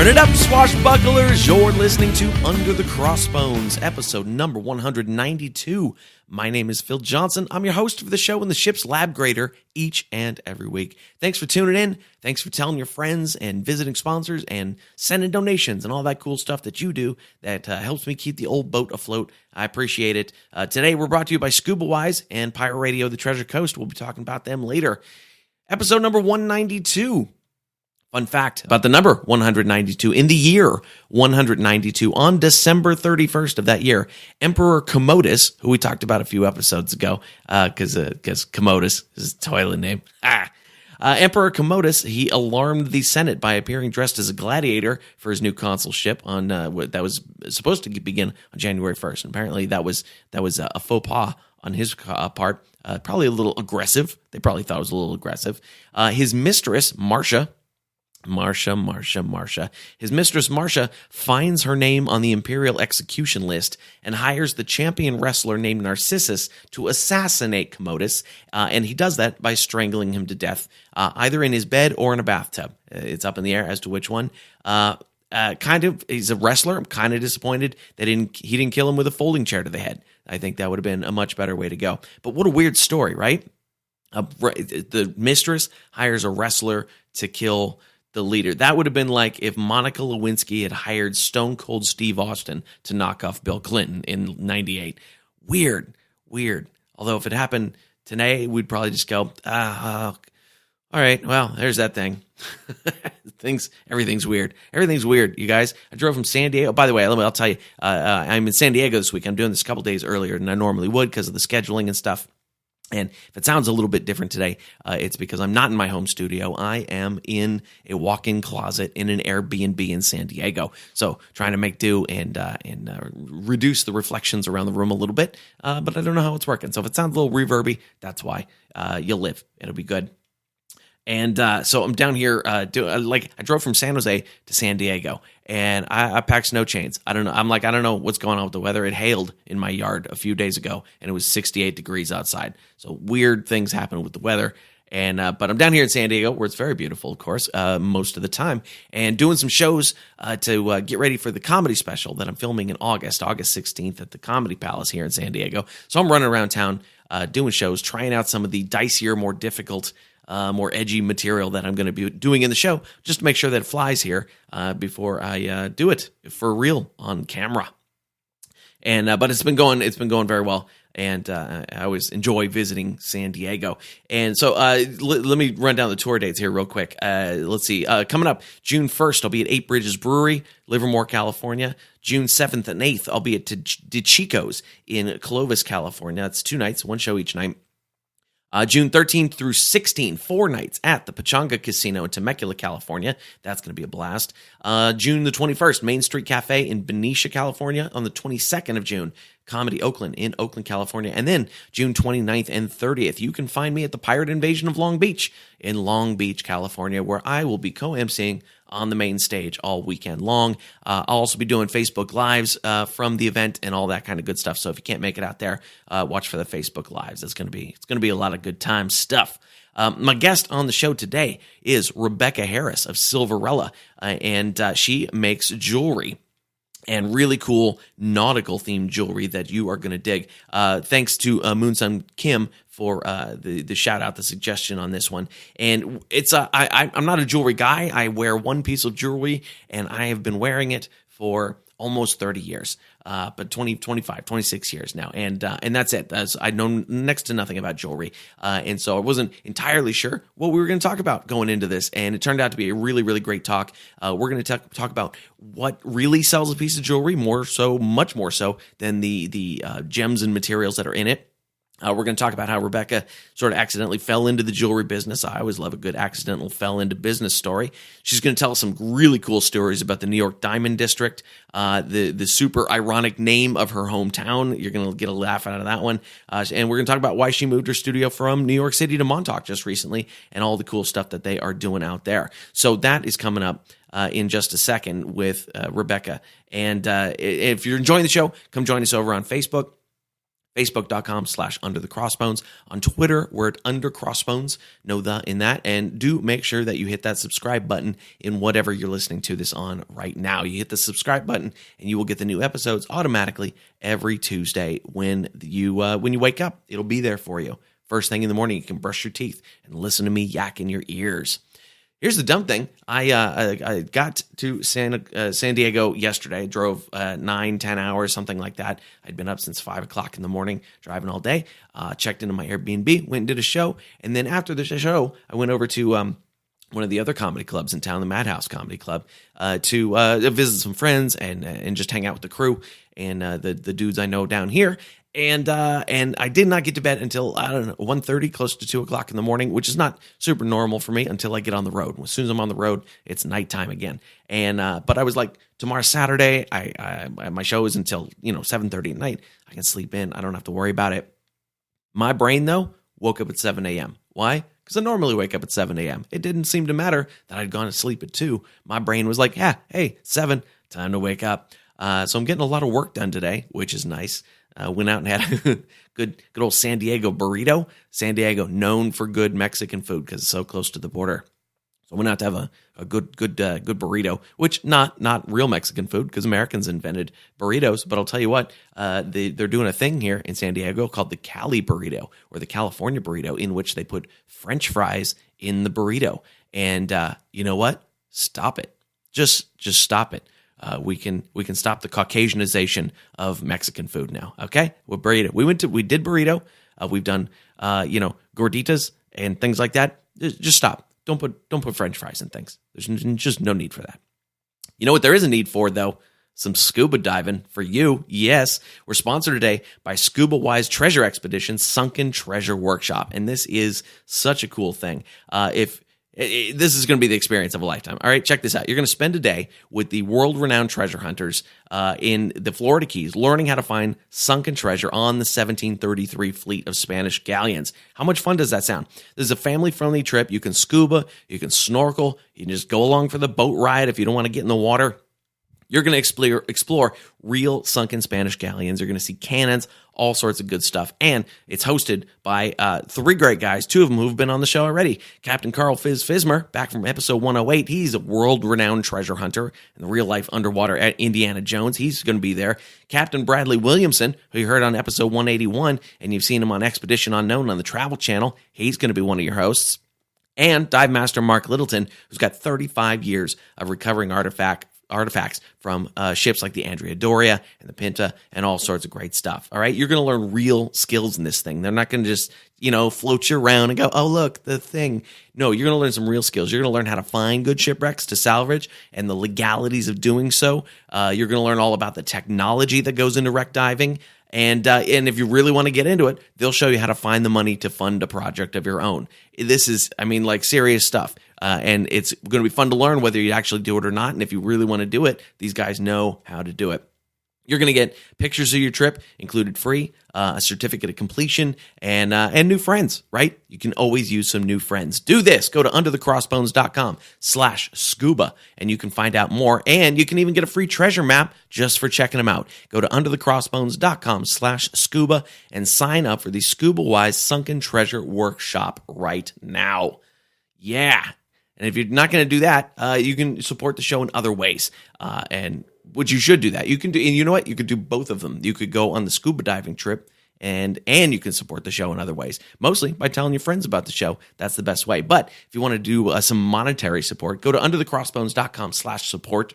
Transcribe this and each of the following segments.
Turn it up, swashbucklers. You're listening to Under the Crossbones, episode number 192. My name is Phil Johnson. I'm your host for the show and the ship's lab grader each and every week. Thanks for tuning in. Thanks for telling your friends and visiting sponsors and sending donations and all that cool stuff that you do that helps me keep the old boat afloat. I appreciate it. Today, we're brought to you by Scuba Wise and Pirate Radio, the Treasure Coast. We'll be talking about them later. Episode number 192. Fun fact about the number 192. In the year 192, on December 31st of that year, Emperor Commodus, who we talked about a few episodes ago, because Commodus is his toilet name. Emperor Commodus, he alarmed the Senate by appearing dressed as a gladiator for his new consulship on that was supposed to begin on January 1st. And apparently that was a faux pas on his part, probably a little aggressive. They probably thought it was a little aggressive. His mistress, Marcia. His mistress, Marcia, finds her name on the imperial execution list and hires the champion wrestler named Narcissus to assassinate Commodus, and he does that by strangling him to death, either in his bed or in a bathtub. It's up in the air as to which one. He's a wrestler. I'm kind of disappointed that he didn't kill him with a folding chair to the head. I think that would have been a much better way to go. But what a weird story, right? The mistress hires a wrestler to kill the leader. That would have been like if Monica Lewinsky had hired Stone Cold Steve Austin to knock off Bill Clinton in 98. Weird. Although if it happened today, we'd probably just go, all right, well, there's that thing. Everything's weird. Everything's weird, you guys. I drove from San Diego. By the way, I'll tell you, I'm in San Diego this week. I'm doing this a couple days earlier than I normally would because of the scheduling and stuff. And if it sounds a little bit different today, it's because I'm not in my home studio. I am in a walk-in closet in an Airbnb in San Diego. So trying to make do and reduce the reflections around the room a little bit. But I don't know how it's working. So if it sounds a little reverby, that's why. You'll live. It'll be good. And so I'm down here, I drove from San Jose to San Diego, and I packed snow chains. I don't know. I don't know what's going on with the weather. It hailed in my yard a few days ago, and it was 68 degrees outside. So weird things happen with the weather. And but I'm down here in San Diego, where it's very beautiful, of course, most of the time, and doing some shows to get ready for the comedy special that I'm filming in August 16th at the Comedy Palace here in San Diego. So I'm running around town doing shows, trying out some of the dicier, more difficult, more edgy material that I'm going to be doing in the show, just to make sure that it flies here before I do it for real on camera. And but it's been going very well, and I always enjoy visiting San Diego. And so let me run down the tour dates here real quick. Let's see. Coming up June 1st, I'll be at 8 Bridges Brewery, Livermore, California. June 7th and 8th, I'll be at DeChico's in Clovis, California. That's 2 nights, one show each night. June 13th through 16th, 4 nights at the Pechanga Casino in Temecula, California. That's going to be a blast. June the 21st, Main Street Cafe in Benicia, California. On the 22nd of June, Comedy Oakland in Oakland, California. And then June 29th and 30th, you can find me at the Pirate Invasion of Long Beach in Long Beach, California, where I will be co-emceeing on the main stage all weekend long. I'll also be doing Facebook Lives from the event and all that kind of good stuff. So if you can't make it out there, watch for the Facebook Lives. It's going to be a lot of good time stuff. My guest on the show today is Rebekah Harris of Silverella, and she makes jewelry. And really cool nautical themed jewelry that you are going to dig. Thanks to Moonsun Kim for the shout out, the suggestion on this one. And it's I'm not a jewelry guy. I wear one piece of jewelry, and I have been wearing it for almost 30 years, but 25, 26 years now. And that's it. I know next to nothing about jewelry. And so I wasn't entirely sure what we were going to talk about going into this. And it turned out to be a really, really great talk. We're going to talk about what really sells a piece of jewelry, much more so than the gems and materials that are in it. We're going to talk about how Rebekah sort of accidentally fell into the jewelry business. I always love a good accidental fell into business story. She's going to tell us some really cool stories about the New York Diamond District, the super ironic name of her hometown. You're going to get a laugh out of that one. And we're going to talk about why she moved her studio from New York City to Montauk just recently and all the cool stuff that they are doing out there. So that is coming up in just a second with Rebekah. And if you're enjoying the show, come join us over on Facebook. Facebook.com/underthecrossbones. On Twitter, we're at undercrossbones. Know the in that. And do make sure that you hit that subscribe button in whatever you're listening to this on right now. You hit the subscribe button and you will get the new episodes automatically every Tuesday when you wake up. It'll be there for you. First thing in the morning, you can brush your teeth and listen to me yak in your ears. Here's the dumb thing. I got to San Diego yesterday. I drove 9-10 hours, something like that. I'd been up since 5 o'clock in the morning, driving all day. Checked into my Airbnb, went and did a show. And then after the show, I went over to one of the other comedy clubs in town, the Madhouse Comedy Club, to visit some friends and just hang out with the crew and the dudes I know down here. And I did not get to bed until, 1:30, close to 2 o'clock in the morning, which is not super normal for me until I get on the road. As soon as I'm on the road, it's nighttime again. And but I was like, tomorrow's Saturday. My show is until 7:30 at night. I can sleep in. I don't have to worry about it. My brain though woke up at 7 a.m. Why? Because I normally wake up at 7 a.m. It didn't seem to matter that I'd gone to sleep at 2. My brain was like, yeah, hey, 7, time to wake up. So I'm getting a lot of work done today, which is nice. Went out and had a good old San Diego burrito. San Diego, known for good Mexican food because it's so close to the border. So I went out to have a good burrito, which not real Mexican food because Americans invented burritos. But I'll tell you what, they're doing a thing here in San Diego called the Cali burrito or the California burrito, in which they put French fries in the burrito. And you know what? Stop it. Just stop it. We can stop the Caucasianization of Mexican food now. Okay, we're burrito. We did burrito. We've done gorditas and things like that. Just stop. Don't put French fries in things. There's just no need for that. You know what there is a need for though? Some scuba diving for you. Yes, we're sponsored today by Scuba Wise Treasure Expedition Sunken Treasure Workshop, and this is such a cool thing. This is going to be the experience of a lifetime. All right, check this out. You're going to spend a day with the world-renowned treasure hunters in the Florida Keys, learning how to find sunken treasure on the 1733 fleet of Spanish galleons. How much fun does that sound? This is a family-friendly trip. You can scuba, you can snorkel, you can just go along for the boat ride if you don't want to get in the water. You're going to explore real sunken Spanish galleons. You're going to see cannons, all sorts of good stuff. And it's hosted by 3 great guys, 2 of them who've been on the show already. Captain Carl Fismer, back from episode 108. He's a world-renowned treasure hunter and the real-life underwater Indiana Jones. He's going to be there. Captain Bradley Williamson, who you heard on episode 181, and you've seen him on Expedition Unknown on the Travel Channel. He's going to be one of your hosts. And Dive Master Mark Littleton, who's got 35 years of recovering artifacts from ships like the Andrea Doria and the Pinta and all sorts of great stuff. All right, you're going to learn real skills in this thing. They're not going to just float you around and go, oh look, the thing. No, you're going to learn some real skills. You're going to learn how to find good shipwrecks to salvage and the legalities of doing so. You're going to learn all about the technology that goes into wreck diving. And if you really want to get into it, they'll show you how to find the money to fund a project of your own. This is, serious stuff. And it's going to be fun to learn whether you actually do it or not. And if you really want to do it, these guys know how to do it. You're going to get pictures of your trip included free, a certificate of completion, and new friends, right? You can always use some new friends. Do this. Go to underthecrossbones.com/scuba, and you can find out more. And you can even get a free treasure map just for checking them out. Go to underthecrossbones.com/scuba and sign up for the Scuba Wise Sunken Treasure Workshop right now. Yeah. And if you're not going to do that, you can support the show in other ways. And which you should do that. You can do, and you know what? You could do both of them. You could go on the scuba diving trip, and you can support the show in other ways. Mostly by telling your friends about the show. That's the best way. But if you want to do some monetary support, go to underthecrossbones.com/support.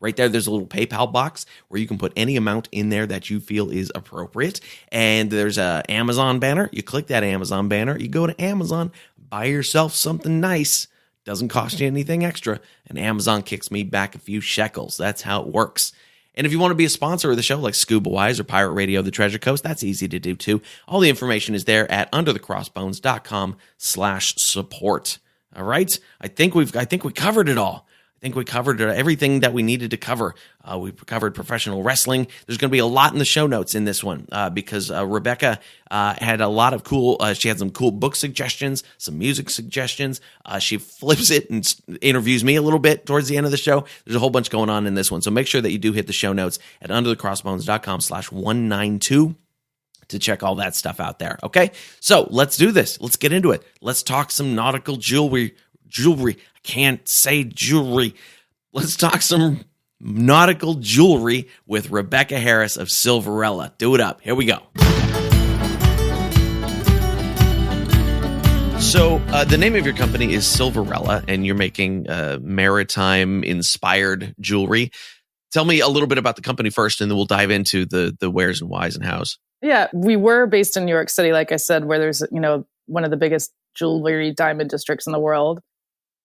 Right there's a little PayPal box where you can put any amount in there that you feel is appropriate. And there's a Amazon banner. You click that Amazon banner. You go to Amazon, buy yourself something nice. Doesn't cost you anything extra, and Amazon kicks me back a few shekels. That's how it works. And if you want to be a sponsor of the show, like Scuba Wise or Pirate Radio The Treasure Coast, that's easy to do too. All the information is there at underthecrossbones.com/support. All right? I think we covered it all. I think we covered everything that we needed to cover. We covered professional wrestling. There's going to be a lot in the show notes in this one because Rebekah had a lot of cool, she had some cool book suggestions, some music suggestions. She flips it and interviews me a little bit towards the end of the show. There's a whole bunch going on in this one. So make sure that you do hit the show notes at underthecrossbones.com/192. to check all that stuff out there. Okay, so let's do this. Let's get into it. Let's talk some nautical jewelry. I can't say jewelry. Let's talk some nautical jewelry with Rebekah Harris of Silverella. Do it up. Here we go. So the name of your company is Silverella, and you're making maritime-inspired jewelry. Tell me a little bit about the company first, and then we'll dive into the wheres and whys and hows. Yeah, we were based in New York City, like I said, where there's, one of the biggest jewelry diamond districts in the world.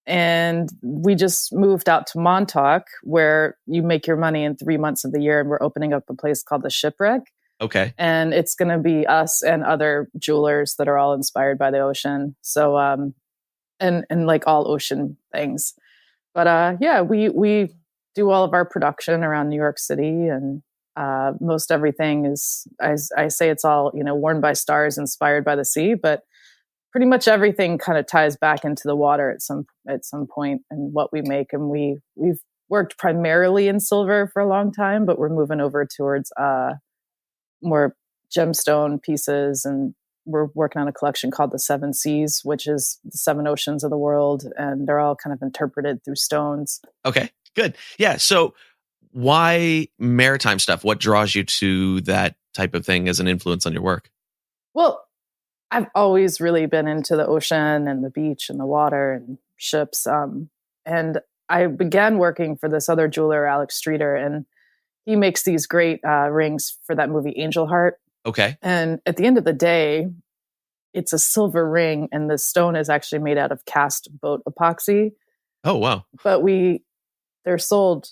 And we just moved out to Montauk, where you make your money in 3 months of the year. And we're opening up a place called the Shipwreck. Okay. And it's going to be us and other jewelers that are all inspired by the ocean. So, and like all ocean things. But we do all of our production around New York City, and most everything is, as I say, it's all, worn by stars, inspired by the sea, but pretty much everything kind of ties back into the water at some point in what we make. And we've worked primarily in silver for a long time, but we're moving over towards more gemstone pieces, and we're working on a collection called the Seven Seas, which is the 7 oceans of the world, and they're all kind of interpreted through stones. Okay, good. Yeah, so why maritime stuff? What draws you to that type of thing as an influence on your work? Well, I've always really been into the ocean and the beach and the water and ships. And I began working for this other jeweler, Alex Streeter, and he makes these great rings for that movie Angel Heart. Okay. And at the end of the day, it's a silver ring, and the stone is actually made out of cast boat epoxy. Oh, wow. But they're sold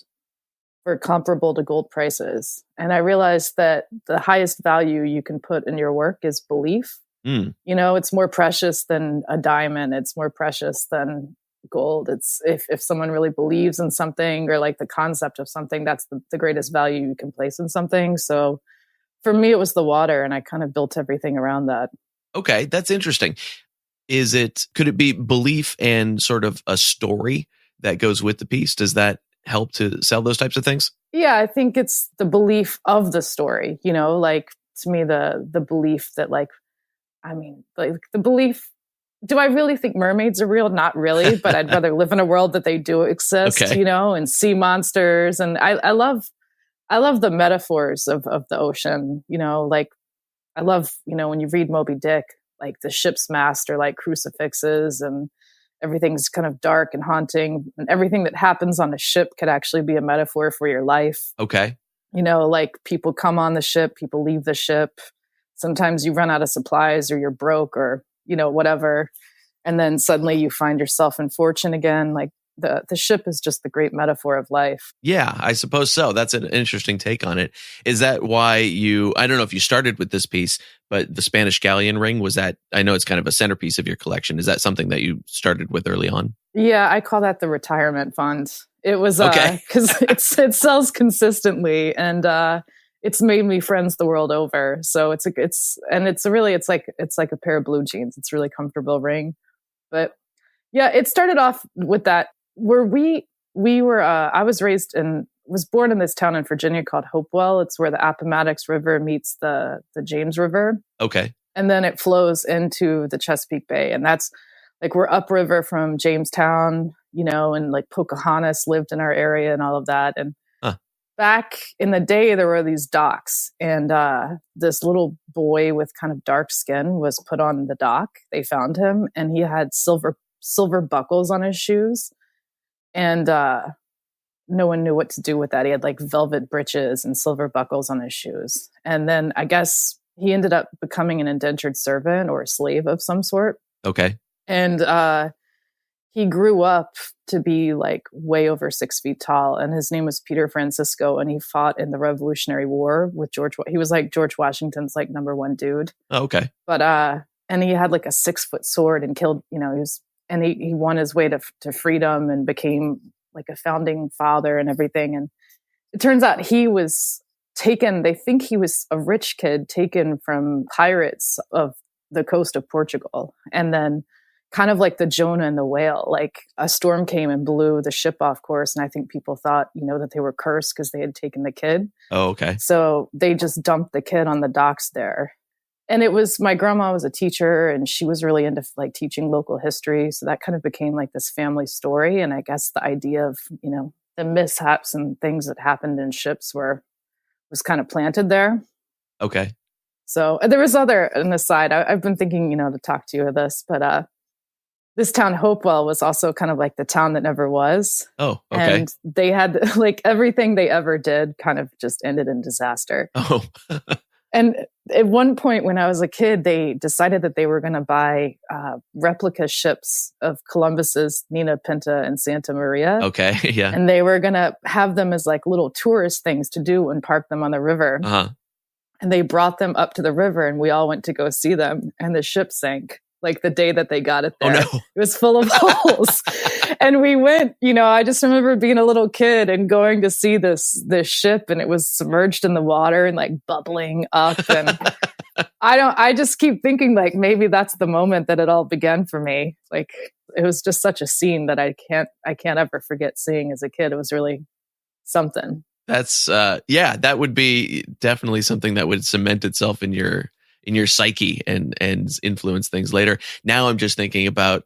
for comparable to gold prices. And I realized that the highest value you can put in your work is belief. It's more precious than a diamond. It's more precious than gold. It's if someone really believes in something, or like the concept of something, that's the greatest value you can place in something. So for me, it was the water, and I kind of built everything around that. Okay, that's interesting. Could it be belief and sort of a story that goes with the piece? Does that help to sell those types of things? Yeah, I think it's the belief of the story, like to me, the belief that the belief, do I really think mermaids are real? Not really, but I'd rather live in a world that they do exist, okay. And sea monsters. And I love the metaphors of the ocean, I love, when you read Moby Dick, like the ship's mast are like crucifixes, and everything's kind of dark and haunting, and everything that happens on a ship could actually be a metaphor for your life. Okay. Like people come on the ship, people leave the ship. Sometimes you run out of supplies, or you're broke, or, whatever. And then suddenly you find yourself in fortune again. Like the ship is just the great metaphor of life. Yeah, I suppose so. That's an interesting take on it. Is that why I don't know if you started with this piece, but the Spanish galleon ring, I know it's kind of a centerpiece of your collection. Is that something that you started with early on? Yeah, I call that the retirement fund. It was, okay. Cause it sells consistently, and, it's made me friends the world over. So it's like a pair of blue jeans. It's a really comfortable ring. But yeah, it started off with that, where we were, I was born in this town in Virginia called Hopewell. It's where the Appomattox River meets the James River. Okay. And then it flows into the Chesapeake Bay. And that's like, we're upriver from Jamestown, and like Pocahontas lived in our area and all of that. And back in the day, there were these docks, and this little boy with kind of dark skin was put on the dock. They found him, and he had silver buckles on his shoes, and no one knew what to do with that. He had like velvet breeches and silver buckles on his shoes. And then I guess he ended up becoming an indentured servant or a slave of some sort. Okay. And he grew up to be like way over 6 feet tall, and his name was Peter Francisco, and he fought in the Revolutionary War with he was like George Washington's like number one dude. Oh, okay. But and he had like a 6-foot sword and killed, he won his way to freedom and became like a founding father and everything. And it turns out he was taken, they think he was a rich kid taken from pirates of the coast of Portugal, and then kind of like the Jonah and the whale, like a storm came and blew the ship off course. And I think people thought, that they were cursed because they had taken the kid. Oh, okay. So they just dumped the kid on the docks there. And it was, my grandma was a teacher and she was really into like teaching local history. So that kind of became like this family story. And I guess the idea of, the mishaps and things that happened in ships was kind of planted there. Okay. So there was an aside, I've been thinking, to talk to you of this, but this town, Hopewell, was also kind of like the town that never was. Oh, okay. And they had like everything they ever did kind of just ended in disaster. Oh. And at one point when I was a kid, they decided that they were going to buy replica ships of Columbus's Nina Pinta and Santa Maria. Okay, yeah. And they were going to have them as like little tourist things to do and park them on the river. Uh-huh. And they brought them up to the river and we all went to go see them. And the ship sank like the day that they got it there. Oh, no. It was full of holes. And we went, I just remember being a little kid and going to see this ship, and it was submerged in the water and like bubbling up. And I just keep thinking like maybe that's the moment that it all began for me. Like it was just such a scene that I can't ever forget seeing as a kid. It was really something. That's that would be definitely something that would cement itself in your psyche and influence things later. Now I'm just thinking about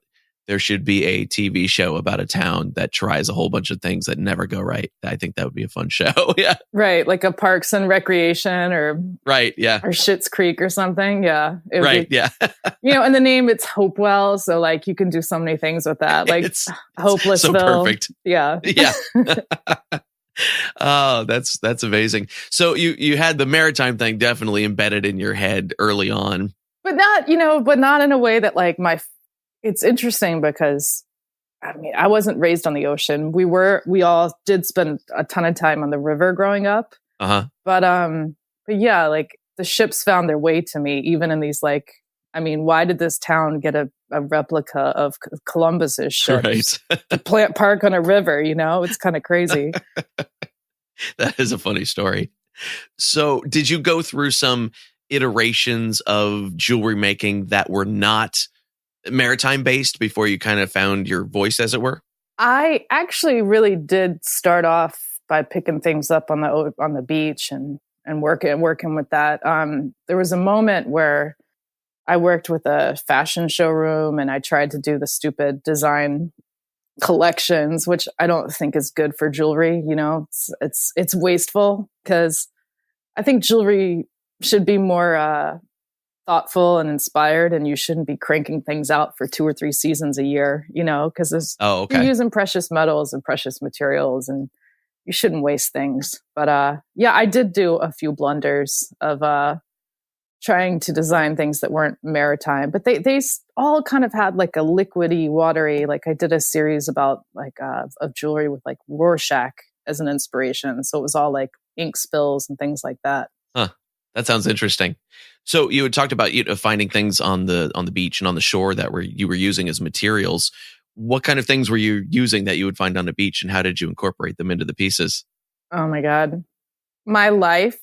there should be a TV show about a town that tries a whole bunch of things that never go right. I think that would be a fun show. Yeah. Right. Like a Parks and Recreation or right. Yeah. Or Schitt's Creek or something. Yeah. Right. Yeah. And the name, it's Hopewell. So like you can do so many things with that. Like it's Hopelessville. So perfect. Yeah. Yeah. Oh, that's amazing. So you had the maritime thing definitely embedded in your head early on. But not in a way that like it's interesting because I wasn't raised on the ocean. We all did spend a ton of time on the river growing up. Uh-huh. But yeah, like the ships found their way to me, even in these like, why did this town get a replica of Columbus's ship to plant park on a river? It's kind of crazy. That is a funny story. So did you go through some iterations of jewelry making that were not maritime based before you kind of found your voice, as it were? I actually really did start off by picking things up on the beach and working with that. There was a moment where I worked with a fashion showroom and I tried to do the stupid design collections, which I don't think is good for jewelry. It's wasteful because I think jewelry should be more thoughtful and inspired, and you shouldn't be cranking things out for 2 or 3 seasons a year, because you're using precious metals and precious materials and you shouldn't waste things. But I did do a few blunders of trying to design things that weren't maritime, but they all kind of had like a liquidy, watery, like I did a series about like of jewelry with like Rorschach as an inspiration. So it was all like ink spills and things like that. Huh. That sounds interesting. So you had talked about finding things on the beach and on the shore that you were using as materials. What kind of things were you using that you would find on the beach, and how did you incorporate them into the pieces? Oh my God. My life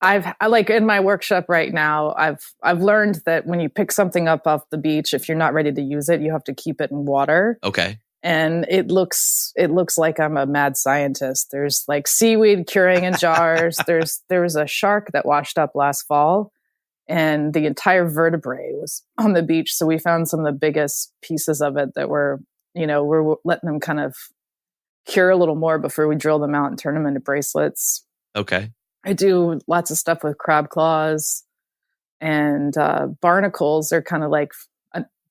I've like in my workshop right now, I've learned that when you pick something up off the beach, if you're not ready to use it, you have to keep it in water. Okay. And it looks like I'm a mad scientist. There's like seaweed curing in jars. There was a shark that washed up last fall, and the entire vertebrae was on the beach. So we found some of the biggest pieces of it that we're letting them kind of cure a little more before we drill them out and turn them into bracelets. Okay. I do lots of stuff with crab claws, and barnacles are kind of like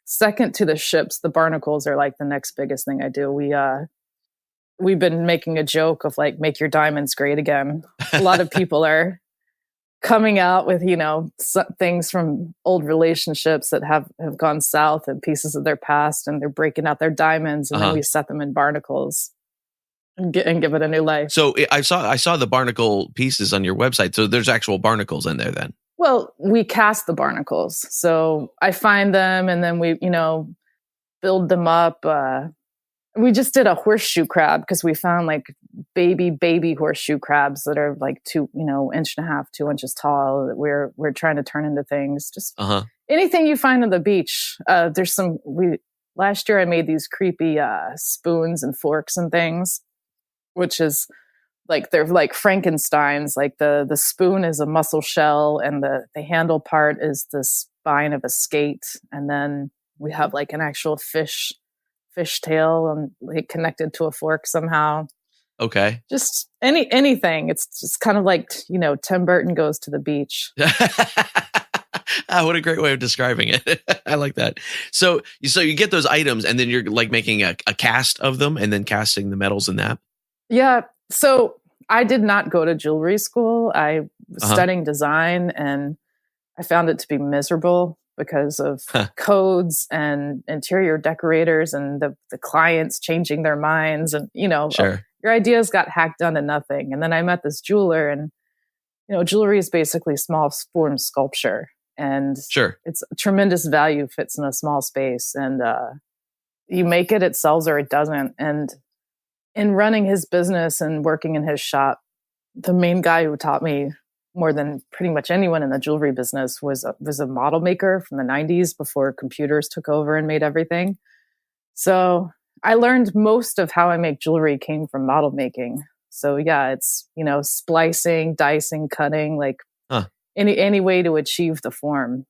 second to the ships. The barnacles are like the next biggest thing I do. We've been making a joke of like, make your diamonds great again. A lot of people are coming out with, things from old relationships that have gone south and pieces of their past, and they're breaking out their diamonds, and then we set them in barnacles and give it a new life. So I saw the barnacle pieces on your website. So there's actual barnacles in there then? Well, we cast the barnacles. So I find them and then we, build them up. We just did a horseshoe crab because we found like baby horseshoe crabs that are like 1.5 2 inches tall that we're trying to turn into things. Just anything you find on the beach. Last year I made these creepy spoons and forks and things, which is like they're like Frankenstein's. Like the spoon is a mussel shell, and the handle part is the spine of a skate, and then we have like an actual fish tail and like connected to a fork somehow. Okay. Just anything. It's just kind of like, Tim Burton goes to the beach. What a great way of describing it. I like that. So you get those items and then you're like making a cast of them and then casting the metals in that. Yeah. So I did not go to jewelry school. I was studying design, and I found it to be miserable because of codes and interior decorators and the clients changing their minds, and, Sure. Your ideas got hacked down to nothing. And then I met this jeweler, and, jewelry is basically small form sculpture, and Sure. it's a tremendous value, fits in a small space, and you make it, it sells or it doesn't. And in running his business and working in his shop, the main guy who taught me more than pretty much anyone in the jewelry business was a model maker from the 90s before computers took over and made everything. So I learned most of how I make jewelry came from model making. So yeah, it's, splicing, dicing, cutting, like any way to achieve the form.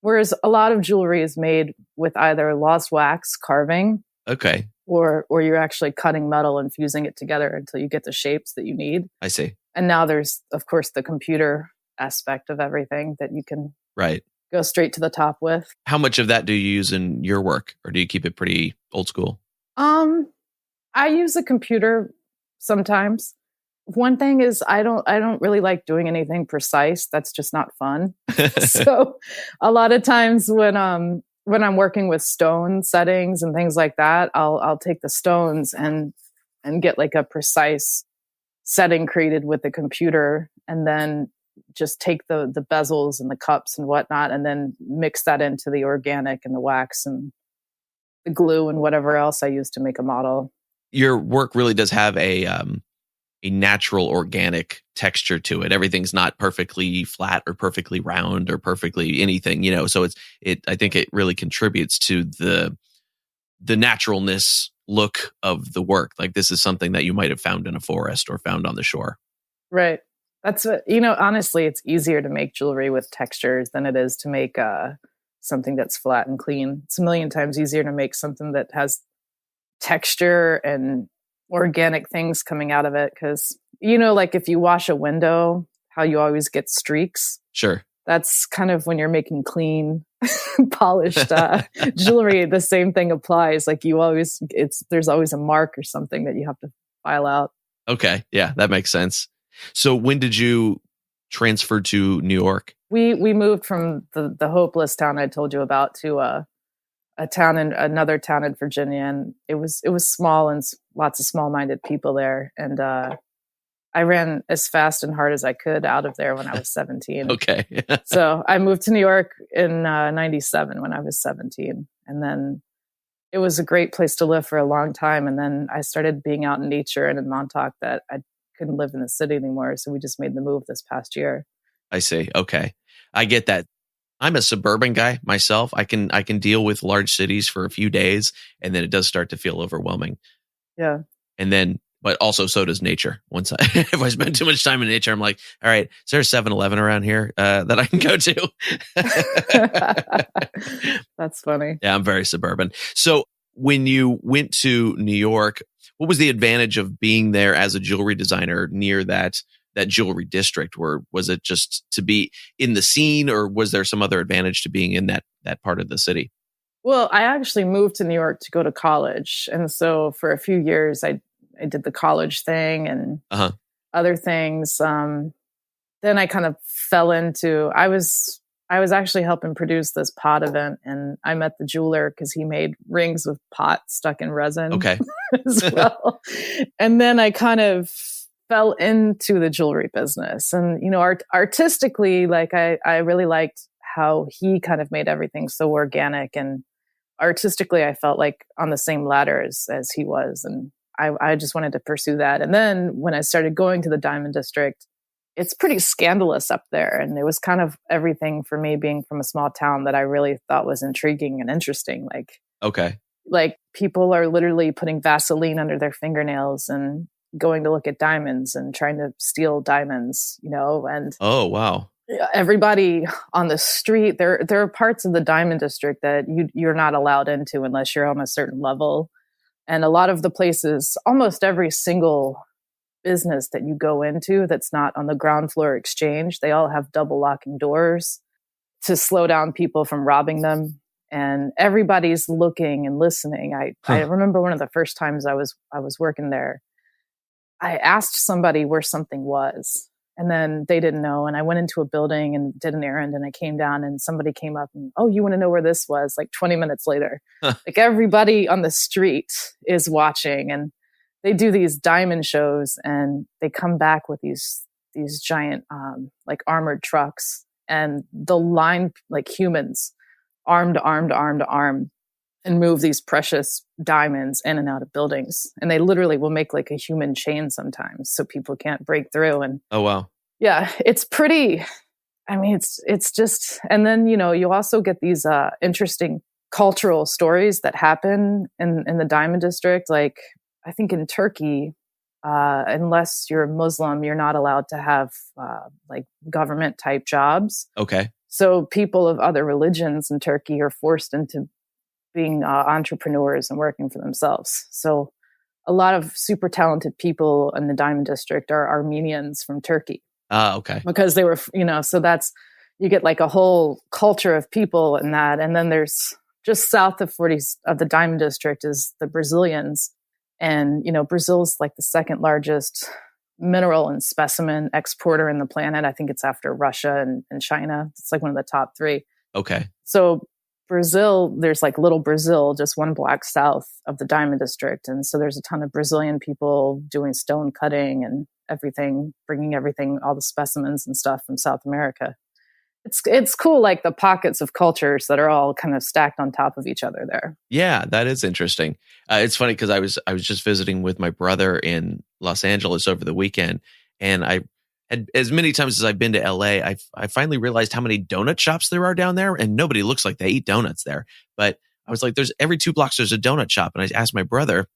Whereas a lot of jewelry is made with either lost wax carving. Okay. Or you're actually cutting metal and fusing it together until you get the shapes that you need. I see. And now there's, of course, the computer aspect of everything that you can go straight to the top with. How much of that do you use in your work, or do you keep it pretty old school? I use a computer sometimes. One thing is I don't really like doing anything precise. That's just not fun. So a lot of times when I'm working with stone settings and things like that, I'll take the stones and get like a precise setting created with the computer, and then just take the bezels and the cups and whatnot, and then mix that into the organic and the wax and the glue and whatever else I use to make a model. Your work really does have a natural organic texture to it. Everything's not perfectly flat or perfectly round or perfectly anything, so I think it really contributes to the naturalness look of the work. Like, this is something that you might have found in a forest or found on the shore. Right. That's what, honestly, it's easier to make jewelry with textures than it is to make something that's flat and clean. It's a million times easier to make something that has texture and organic things coming out of it. Because, like if you wash a window, how you always get streaks. Sure. That's kind of when you're making clean, polished jewelry. The same thing applies. Like there's always a mark or something that you have to file out. Okay. Yeah, that makes sense. So when did you transfer to New York? We moved from the hopeless town I told you about to another town in Virginia, and it was small and lots of small-minded people there. And I ran as fast and hard as I could out of there when I was 17. Okay. So I moved to New York in 97 when I was 17. And then it was a great place to live for a long time. And then I started being out in nature and in Montauk that I couldn't live in the city anymore. So we just made the move this past year. I see. Okay. I get that. I'm a suburban guy myself. I can deal with large cities for a few days, and then it does start to feel overwhelming. Yeah. And then, but also so does nature. If I spend too much time in nature, I'm like, all right, is there a 7-Eleven around here that I can go to? That's funny. Yeah, I'm very suburban. So when you went to New York, what was the advantage of being there as a jewelry designer near that jewelry district? Was it just to be in the scene, or was there some other advantage to being in that part of the city? Well, I actually moved to New York to go to college. And so for a few years, I did the college thing and other things. Then I kind of fell into, I was actually helping produce this pot event, and I met the jeweler because he made rings with pot stuck in resin. Okay. As well. And then I kind of fell into the jewelry business, and, artistically, like I really liked how he kind of made everything so organic, and artistically, I felt like on the same ladder as he was. And I just wanted to pursue that. And then when I started going to the Diamond District, it's pretty scandalous up there. And it was kind of everything for me, being from a small town, that I really thought was intriguing and interesting. Like, okay. Like people are literally putting Vaseline under their fingernails and, going to look at diamonds and trying to steal diamonds, and Oh, wow. everybody on the street, there are parts of the diamond district that you're not allowed into unless you're on a certain level. And a lot of the places, almost every single business that you go into that's not on the ground floor exchange, they all have double locking doors to slow down people from robbing them. And everybody's looking and listening. I remember one of the first times I was working there, I asked somebody where something was, and then they didn't know. And I went into a building and did an errand, and I came down and somebody came up and, oh, you want to know where this was? Like 20 minutes later, like everybody on the street is watching, and they do these diamond shows, and they come back with these giant, like armored trucks, and they'll line like humans, arm to arm to arm to arm, and move these precious diamonds in and out of buildings. And they literally will make like a human chain sometimes so people can't break through. And oh, wow. Yeah, it's pretty, I mean, it's just, and then, you also get these interesting cultural stories that happen in the diamond district. Like, I think in Turkey, unless you're Muslim, you're not allowed to have like government type jobs. Okay. So people of other religions in Turkey are forced into being entrepreneurs and working for themselves. So a lot of super talented people in the Diamond District are Armenians from Turkey. Okay. Because they were, so that's, you get like a whole culture of people in that. And then there's just south of the Diamond District is the Brazilians. And, Brazil's like the second largest mineral and specimen exporter in the planet. I think it's after Russia and China. It's like one of the top three. Okay. So Brazil, there's like little Brazil, just one block south of the Diamond District. And so there's a ton of Brazilian people doing stone cutting and everything, bringing everything, all the specimens and stuff from South America. It's cool, like the pockets of cultures that are all kind of stacked on top of each other there. Yeah, that is interesting. It's funny because I was just visiting with my brother in Los Angeles over the weekend, and I had, as many times as I've been to LA, I finally realized how many donut shops there are down there, and nobody looks like they eat donuts there. But I was like, there's every 2 blocks there's a donut shop, and I asked my brother,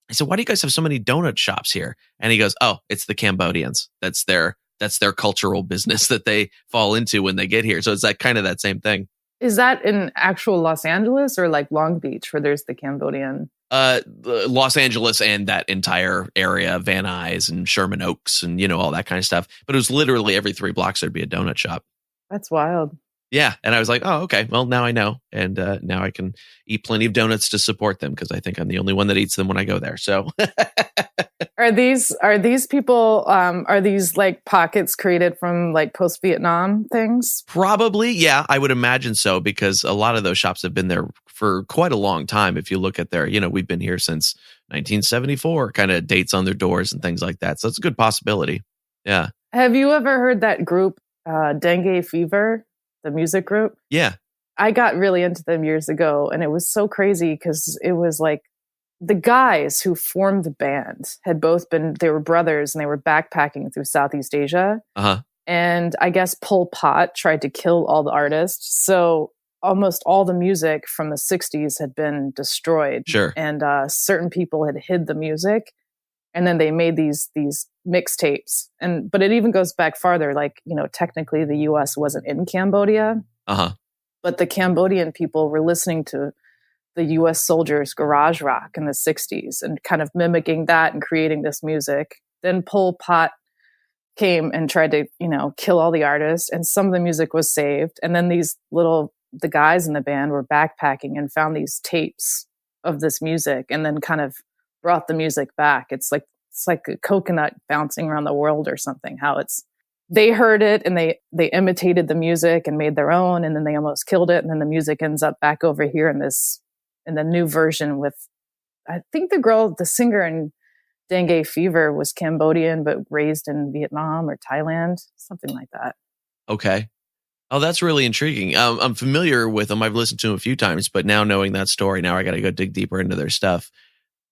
I said, why do you guys have so many donut shops here? And he goes, oh, it's the Cambodians. That's their cultural business that they fall into when they get here. So it's that kind of that same thing. Is that in actual Los Angeles or like Long Beach where there's the Cambodian? Los Angeles and that entire area, Van Nuys and Sherman Oaks and, all that kind of stuff. But it was literally every 3 blocks there'd be a donut shop. That's wild. Yeah. And I was like, oh, okay. Well, now I know. And now I can eat plenty of donuts to support them because I think I'm the only one that eats them when I go there. So Are these people, are these like pockets created from like post-Vietnam things? Probably. Yeah, I would imagine so, because a lot of those shops have been there for quite a long time. If you look at their, we've been here since 1974 kind of dates on their doors and things like that. So it's a good possibility. Yeah. Have you ever heard that group, Dengue Fever, the music group? Yeah. I got really into them years ago, and it was so crazy because it was like the guys who formed the band they were brothers, and they were backpacking through Southeast Asia. Uh-huh. And I guess Pol Pot tried to kill all the artists. So almost all the music from the 60s had been destroyed. Sure. And certain people had hid the music. And then they made these mixtapes. But it even goes back farther. Like, technically the US wasn't in Cambodia. Uh-huh. But the Cambodian people were listening to the US soldiers' garage rock in the 60s and kind of mimicking that and creating this music. Then Pol Pot came and tried to, kill all the artists, and some of the music was saved. And then the guys in the band were backpacking and found these tapes of this music and then kind of brought the music back. It's like a coconut bouncing around the world or something, they heard it and they imitated the music and made their own, and then they almost killed it. And then the music ends up back over here in the new version with, I think the singer in Dengue Fever was Cambodian, but raised in Vietnam or Thailand, something like that. Okay. Oh, that's really intriguing. I'm familiar with them. I've listened to them a few times, but now knowing that story, now I got to go dig deeper into their stuff,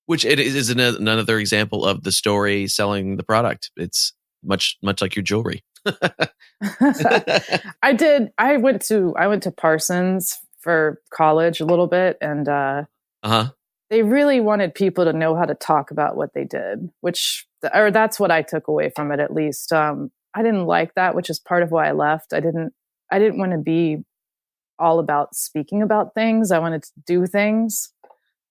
which it is another example of the story selling the product. It's much like your jewelry. I went to Parsons for college a little bit, and they really wanted people to know how to talk about what they did, or that's what I took away from it, at least. I didn't like that, which is part of why I left. I didn't want to be all about speaking about things. I wanted to do things.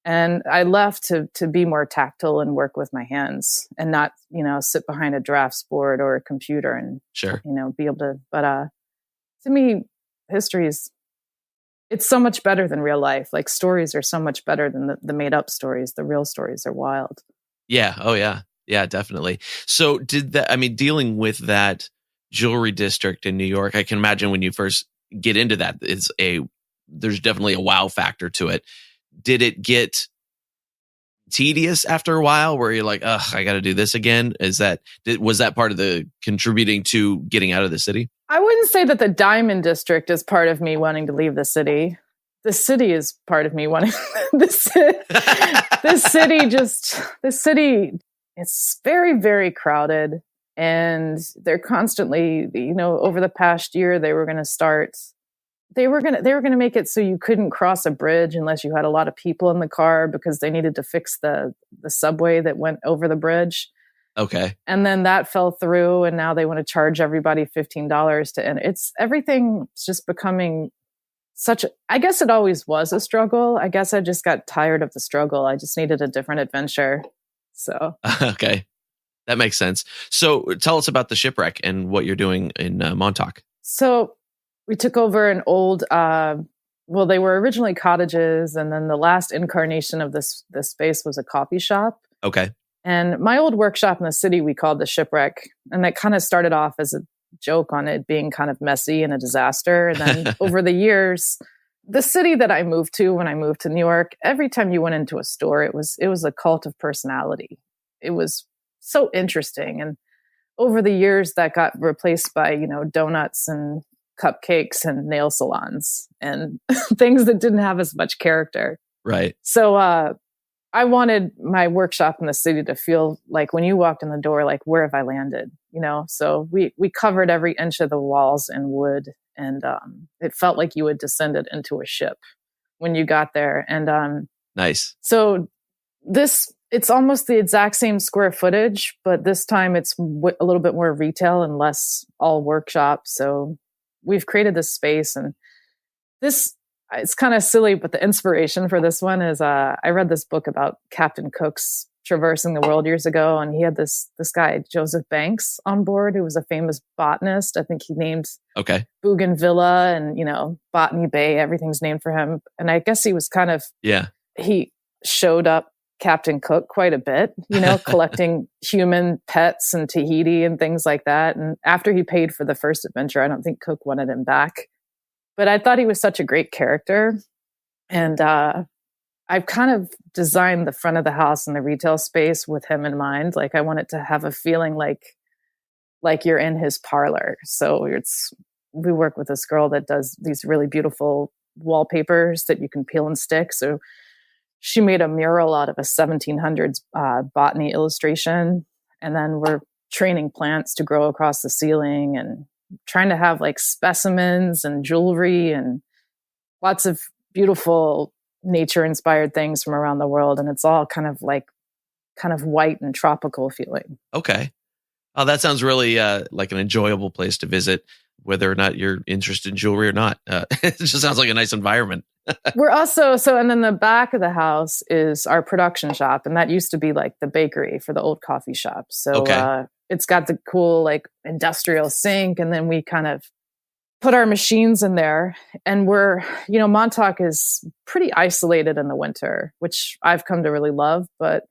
And I left to be more tactile and work with my hands and not, sit behind a drafts board or a computer and, sure, be able to. But to me, history it's so much better than real life. Like, stories are so much better than the made up stories. The real stories are wild. Yeah. Oh, yeah. Yeah, definitely. So dealing with that jewelry district in New York, I can imagine when you first get into that, there's definitely a wow factor to it. Did it get tedious after a while where you're like, ugh, I got to do this again? Was that part of the contributing to getting out of the city? I wouldn't say that the Diamond District is part of me wanting to leave the city. The city is part of me wanting the city. It's very, very crowded, and they're constantly, over the past year, they were going to make it so you couldn't cross a bridge unless you had a lot of people in the car because they needed to fix the subway that went over the bridge. Okay. And then that fell through, and now they want to charge everybody $15 to enter. Everything's just becoming I guess it always was a struggle. I guess I just got tired of the struggle. I just needed a different adventure. So. Okay. That makes sense. So tell us about the shipwreck and what you're doing in Montauk. So we took over an old, they were originally cottages, and then the last incarnation of this space was a coffee shop. Okay. And my old workshop in the city, we called the Shipwreck. And that kind of started off as a joke on it being kind of messy and a disaster. And then over the years, the city that I moved to when I moved to New York, every time you went into a store, it was a cult of personality. It was so interesting. And over the years, that got replaced by, donuts and cupcakes and nail salons and things that didn't have as much character. Right. So I wanted my workshop in the city to feel like when you walked in the door, like, where have I landed? So we covered every inch of the walls in wood, and it felt like you had descended into a ship when you got there. And nice. So it's almost the exact same square footage, but this time it's a little bit more retail and less all workshop. So we've created this space, and it's kind of silly, but the inspiration for this one is I read this book about Captain Cook's traversing the world years ago, and he had this guy, Joseph Banks, on board, who was a famous botanist. I think he named Bougainvillea and, Botany Bay, everything's named for him. And I guess he was he showed up Captain Cook quite a bit, collecting human pets in Tahiti and things like that. And after he paid for the first adventure, I don't think Cook wanted him back. But I thought he was such a great character. And I've kind of designed the front of the house and the retail space with him in mind. Like, I want it to have a feeling like you're in his parlor. So we work with this girl that does these really beautiful wallpapers that you can peel and stick. So she made a mural out of a 1700s botany illustration. And then we're training plants to grow across the ceiling and trying to have like specimens and jewelry and lots of beautiful nature inspired things from around the world. And it's all kind of white and tropical feeling. Okay. Oh, that sounds really like an enjoyable place to visit, whether or not you're interested in jewelry or not. It just sounds like a nice environment. We're also, and then the back of the house is our production shop. And that used to be like the bakery for the old coffee shop. So it's got the cool like industrial sink. And then we kind of put our machines in there. And Montauk is pretty isolated in the winter, which I've come to really love. But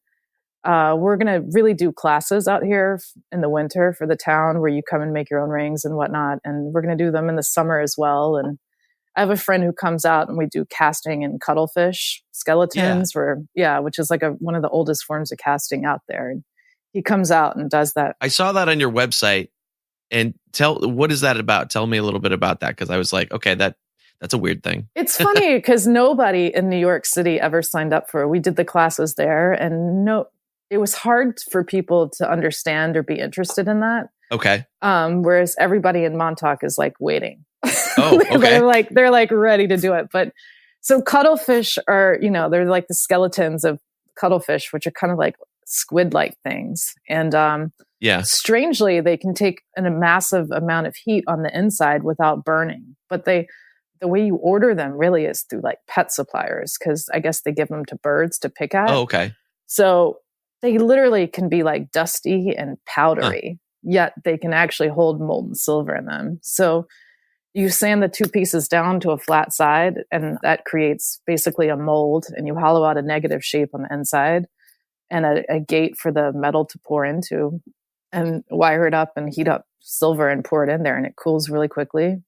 we're going to really do classes out here in the winter for the town where you come and make your own rings and whatnot. And we're going to do them in the summer as well. And I have a friend who comes out and we do casting and cuttlefish skeletons, which is like one of the oldest forms of casting out there. And he comes out and does that. I saw that on your website. And what is that about? Tell me a little bit about that, because I was like, okay, that's a weird thing. It's funny because nobody in New York City ever signed up for it. We did the classes there, and it was hard for people to understand or be interested in that. Okay. Whereas everybody in Montauk is like waiting. Oh, okay. they're like ready to do it. But So cuttlefish are, they're like the skeletons of cuttlefish, which are kind of like squid-like things. And strangely, they can take a massive amount of heat on the inside without burning. But the way you order them really is through like pet suppliers, because I guess they give them to birds to pick at. Oh, okay. So they literally can be like dusty and powdery, yet they can actually hold molten silver in them. So you sand the two pieces down to a flat side, and that creates basically a mold, and you hollow out a negative shape on the inside and a gate for the metal to pour into, and wire it up and heat up silver and pour it in there, and it cools really quickly.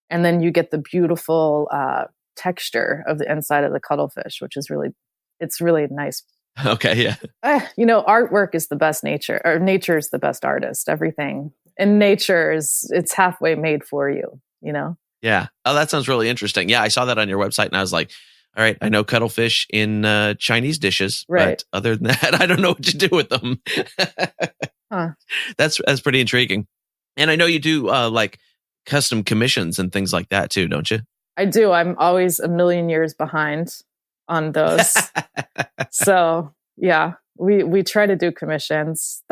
And then you get the beautiful texture of the inside of the cuttlefish, which is it's really nice. Okay, yeah. Artwork is the best nature, or nature is the best artist. Everything in nature it's halfway made for you, Yeah. Oh, that sounds really interesting. Yeah, I saw that on your website and I was like, all right, I know cuttlefish in Chinese dishes, right. But other than that, I don't know what to do with them. That's pretty intriguing. And I know you do like custom commissions and things like that too, don't you? I do. I'm always a million years behind on those. So yeah, we try to do commissions.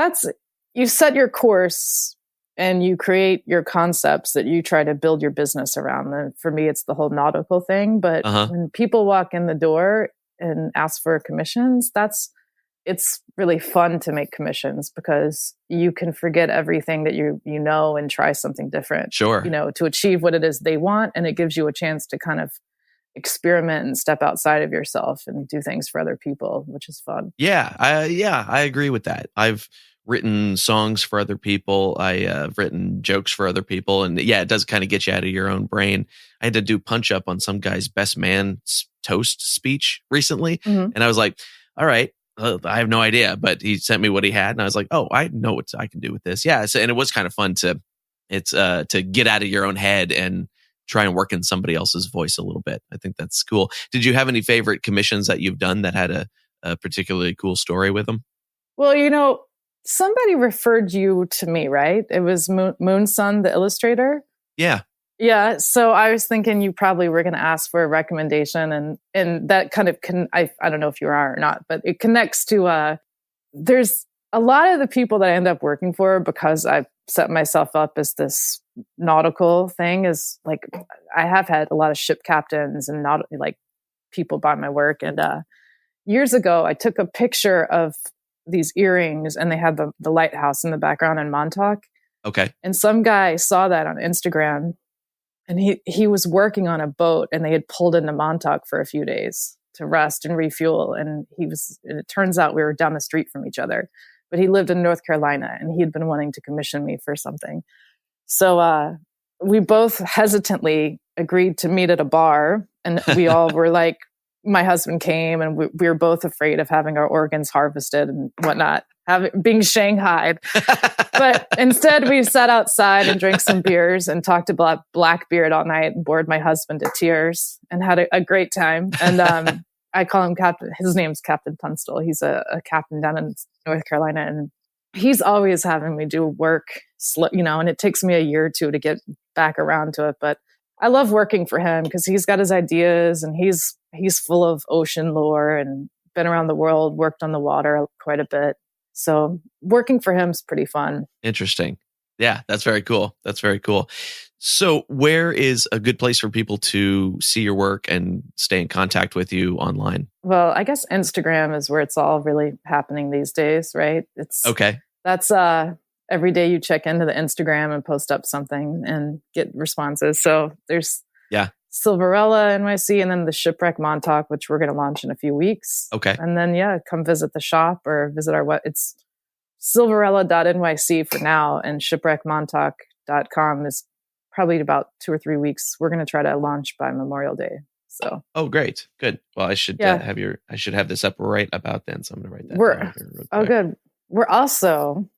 You set your course and you create your concepts that you try to build your business around. And for me, it's the whole nautical thing. But when people walk in the door and ask for commissions, it's really fun to make commissions, because you can forget everything that you know and try something different. Sure. To achieve what it is they want. And it gives you a chance to kind of experiment and step outside of yourself and do things for other people, which is fun. Yeah, I agree with that. I've written songs for other people. I've written jokes for other people. And yeah, it does kind of get you out of your own brain. I had to do punch up on some guy's best man toast speech recently. Mm-hmm. And I was like, all right, I have no idea. But he sent me what he had. And I was like, oh, I know what I can do with this. Yeah. And it was kind of fun to get out of your own head and try and work in somebody else's voice a little bit. I think that's cool. Did you have any favorite commissions that you've done that had a particularly cool story with them? Well, somebody referred you to me, right? It was Moonsun, the illustrator. Yeah. Yeah. So I was thinking you probably were going to ask for a recommendation, and that kind of I don't know if you are or not, but it connects to there's a lot of the people that I end up working for, because I've set myself up as this nautical thing, is like I have had a lot of ship captains and not like people buy my work. And years ago, I took a picture of these earrings, and they had the lighthouse in the background in Montauk. Okay. And some guy saw that on Instagram, and he was working on a boat, and they had pulled into Montauk for a few days to rest and refuel. And it turns out we were down the street from each other, but he lived in North Carolina, and he had been wanting to commission me for something. So we both hesitantly agreed to meet at a bar, and we all were like, my husband came, and we were both afraid of having our organs harvested and whatnot, being shanghaied. But instead, we sat outside and drank some beers and talked about Blackbeard all night and bored my husband to tears and had a great time. And I call him Captain. His name's Captain Tunstall. He's a captain down in North Carolina, and he's always having me do work, and it takes me a year or two to get back around to it. But I love working for him because he's got his ideas, and he's full of ocean lore and been around the world, worked on the water quite a bit. So working for him is pretty fun. Interesting. Yeah, that's very cool. That's very cool. So where is a good place for people to see your work and stay in contact with you online? Well, I guess Instagram is where it's all really happening these days, right? That's every day you check into the Instagram and post up something and get responses. So there's Silverella NYC, and then the Shipwreck Montauk, which we're going to launch in a few weeks. Okay. And then, come visit the shop or visit our it's silverella.nyc for now, and shipwreckmontauk.com is probably about 2 or 3 weeks. We're going to try to launch by Memorial Day. So. Oh, great. Good. Well, I should have this up right about then. So I'm going to write that down here real quick. Oh, good. We're also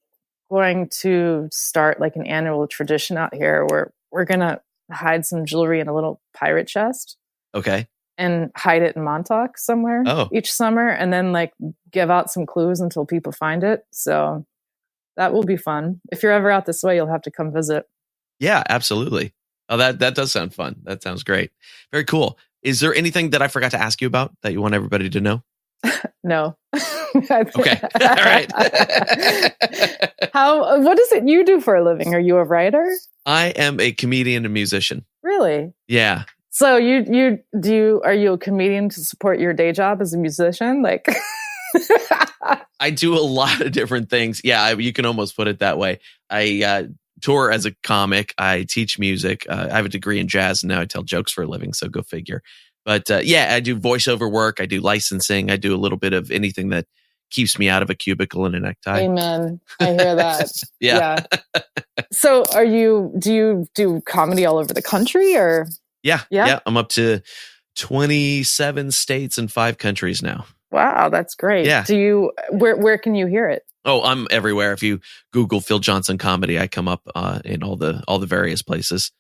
going to start like an annual tradition out here where we're going to hide some jewelry in a little pirate chest. Okay. And hide it in Montauk somewhere each summer, and then like give out some clues until people find it. So that will be fun. If you're ever out this way, you'll have to come visit. Yeah, absolutely. Oh, that does sound fun. That sounds great. Very cool. Is there anything that I forgot to ask you about that you want everybody to know? No. Okay. All right. What is it you do for a living? Are you a writer? I am a comedian and musician. Really? Yeah. So are you a comedian to support your day job as a musician? Like I do a lot of different things. Yeah, you can almost put it that way. I tour as a comic. I teach music. I have a degree in jazz, and now I tell jokes for a living, so go figure. But I do voiceover work. I do licensing. I do a little bit of anything that keeps me out of a cubicle and a necktie. Amen. I hear that. Yeah. So do you do comedy all over the country or? Yeah. I'm up to 27 states and 5 countries now. Wow, that's great. Yeah. Where can you hear it? Oh, I'm everywhere. If you Google Phil Johnson comedy, I come up in all the various places.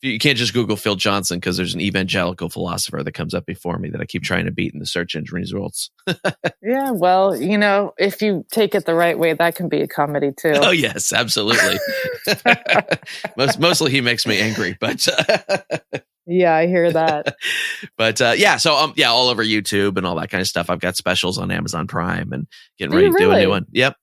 You can't just Google Phil Johnson because there's an evangelical philosopher that comes up before me that I keep trying to beat in the search engine results. Yeah, well, if you take it the right way, that can be a comedy too. Oh, yes, absolutely. Mostly he makes me angry, but yeah, I hear that. But so all over YouTube and all that kind of stuff. I've got specials on Amazon Prime and getting ready to do a new one. Yep.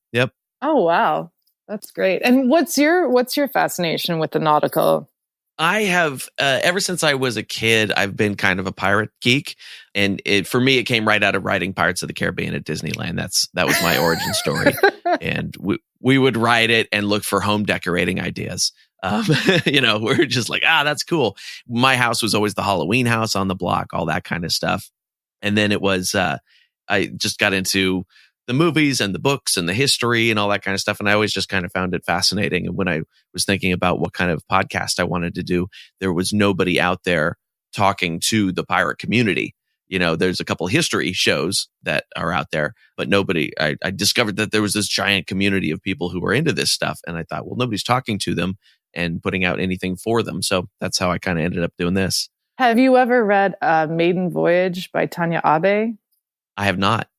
Oh, wow. That's great. And what's your fascination with the nautical? I have, ever since I was a kid, I've been kind of a pirate geek. And for me, it came right out of writing Pirates of the Caribbean at Disneyland. That was my origin story. And we would write it and look for home decorating ideas. We're just like, that's cool. My house was always the Halloween house on the block, all that kind of stuff. And then it was, I just got into the movies and the books and the history and all that kind of stuff. And I always just kind of found it fascinating. And when I was thinking about what kind of podcast I wanted to do, there was nobody out there talking to the pirate community. There's a couple of history shows that are out there, but nobody, I discovered that there was this giant community of people who were into this stuff. And I thought, well, nobody's talking to them and putting out anything for them. So that's how I kind of ended up doing this. Have you ever read Maiden Voyage by Tanya Abe? I have not.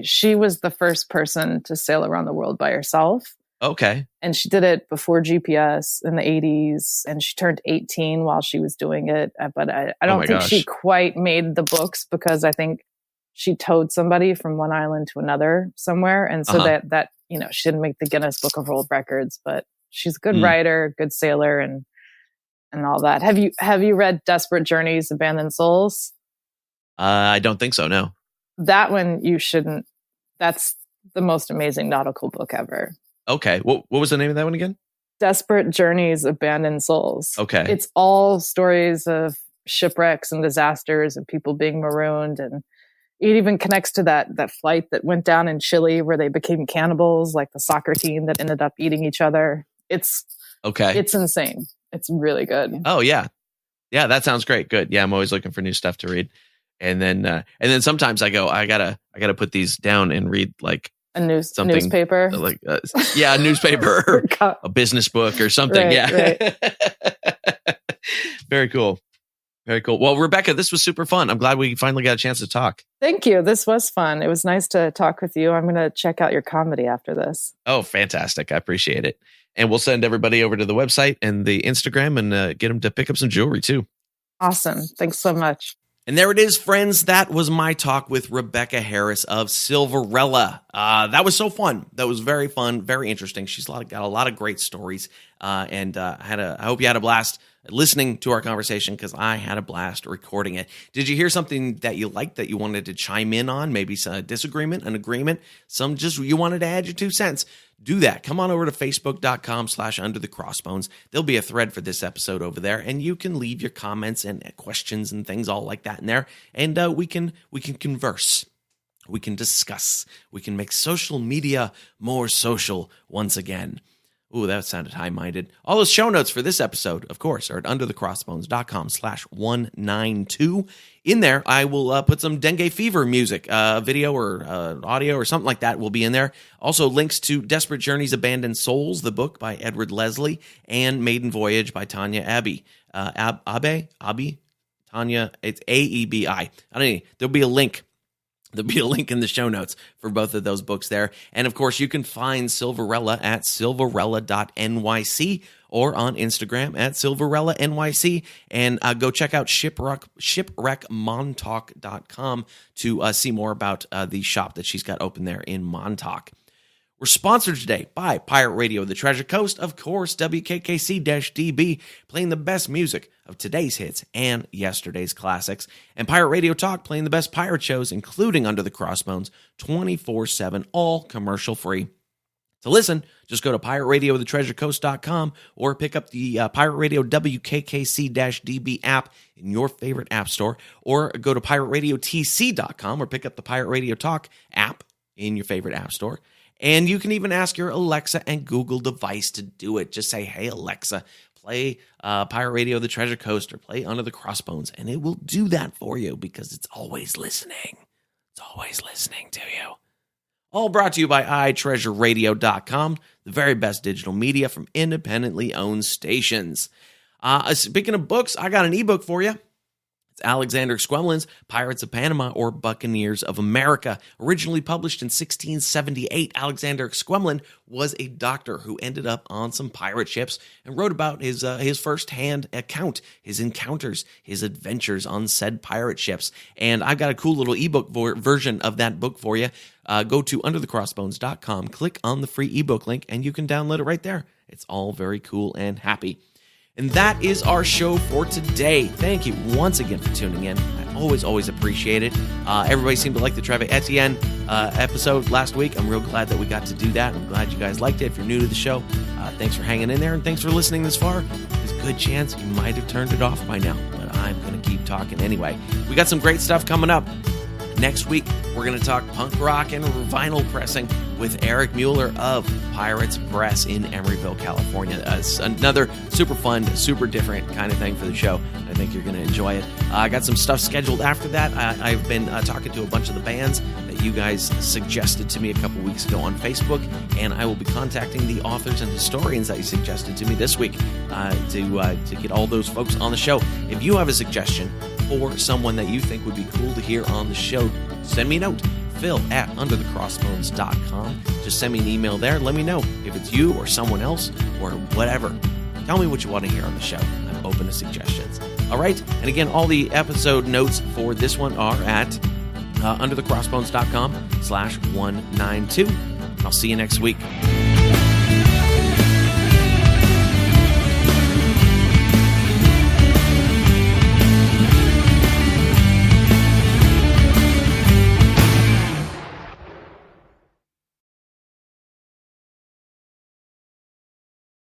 She was the first person to sail around the world by herself. Okay. And she did it before GPS in the 80s, and she turned 18 while she was doing it. But I don't think she quite made the books because I think she towed somebody from one island to another somewhere. And so that she didn't make the Guinness Book of World Records, but she's a good writer, good sailor, and all that. Have you read Desperate Journeys, Abandoned Souls? I don't think so, no. That one you shouldn't. That's the most amazing nautical book ever. Okay. What was the name of that one again? Desperate Journeys, Abandoned Souls. Okay. It's all stories of shipwrecks and disasters and people being marooned. And it even connects to that flight that went down in Chile where they became cannibals, like the soccer team that ended up eating each other. It's insane. It's really good. Oh, yeah. Yeah, that sounds great. Good. Yeah, I'm always looking for new stuff to read. And then sometimes I go, I gotta put these down and read like a newspaper, like a newspaper, or a business book or something. Right. Very cool. Very cool. Well, Rebekah, this was super fun. I'm glad we finally got a chance to talk. Thank you. This was fun. It was nice to talk with you. I'm going to check out your comedy after this. Oh, fantastic. I appreciate it. And we'll send everybody over to the website and the Instagram and get them to pick up some jewelry too. Awesome. Thanks so much. And there it is, friends. That was my talk with Rebekah Harris of Silverella. That was so fun. That was very fun, very interesting. She's got a lot of great stories. I hope you had a blast listening to our conversation because I had a blast recording it. Did you hear something that you liked that you wanted to chime in on? Maybe a disagreement, an agreement, you wanted to add your 2 cents. Do that. Come on over to facebook.com/underthecrossbones. There'll be a thread for this episode over there, and you can leave your comments and questions and things all like that in there, and we can converse. We can discuss. We can make social media more social once again. Ooh, that sounded high-minded. All those show notes for this episode, of course, are at underthecrossbones.com/192. In there, I will put some dengue fever music, video or audio or something like that will be in there. Also, links to Desperate Journeys, Abandoned Souls, the book by Edward Leslie, and Maiden Voyage by Tanya Abe. Tanya, it's Aebi. I don't know. There'll be a link There'll be a link in the show notes for both of those books there. And of course, you can find Silverella at silverella.nyc or on Instagram at silverella.nyc. And go check out shipwreckmontauk.com to see more about the shop that she's got open there in Montauk. We're sponsored today by Pirate Radio, the Treasure Coast, of course, WKKC-DB, playing the best music of today's hits and yesterday's classics, and Pirate Radio Talk, playing the best pirate shows, including Under the Crossbones, 24/7, all commercial-free. To listen, just go to pirateradiothetreasurecoast.com or pick up the Pirate Radio WKKC-DB app in your favorite app store, or go to pirateradiotc.com or pick up the Pirate Radio Talk app in your favorite app store. And you can even ask your Alexa and Google device to do it. Just say, hey, Alexa, play Pirate Radio, The Treasure Coast, or play Under the Crossbones. And it will do that for you because it's always listening. It's always listening to you. All brought to you by iTreasureRadio.com, the very best digital media from independently owned stations. Speaking of books, I got an ebook for you. It's Alexander Squemlin's Pirates of Panama or Buccaneers of America. Originally published in 1678, Alexander Squemlin was a doctor who ended up on some pirate ships and wrote about his first-hand account, his encounters, his adventures on said pirate ships. And I've got a cool little ebook version of that book for you. Go to underthecrossbones.com, click on the free ebook link, and you can download it right there. It's all very cool and happy. And that is our show for today. Thank you once again for tuning in. I always appreciate it. Everybody seemed to like the Trevor Etienne episode last week. I'm real glad that we got to do that. I'm glad you guys liked it. If you're new to the show, thanks for hanging in there, and thanks for listening this far. There's a good chance you might have turned it off by now, but I'm going to keep talking anyway. We got some great stuff coming up. Next week, we're going to talk punk rock and vinyl pressing with Eric Mueller of Pirates Press in Emeryville, California. It's another super fun, super different kind of thing for the show. I think you're going to enjoy it. I got some stuff scheduled after that. I've been talking to a bunch of the bands that you guys suggested to me a couple weeks ago on Facebook, and I will be contacting the authors and historians that you suggested to me this week to get all those folks on the show. If you have a suggestion or someone that you think would be cool to hear on the show, send me a note. Phil@underthecrossbones.com. Just send me an email there. Let me know if it's you or someone else or whatever. Tell me what you want to hear on the show. I'm open to suggestions. All right. And again, all the episode notes for this one are at underthecrossbones.com/192. I'll see you next week.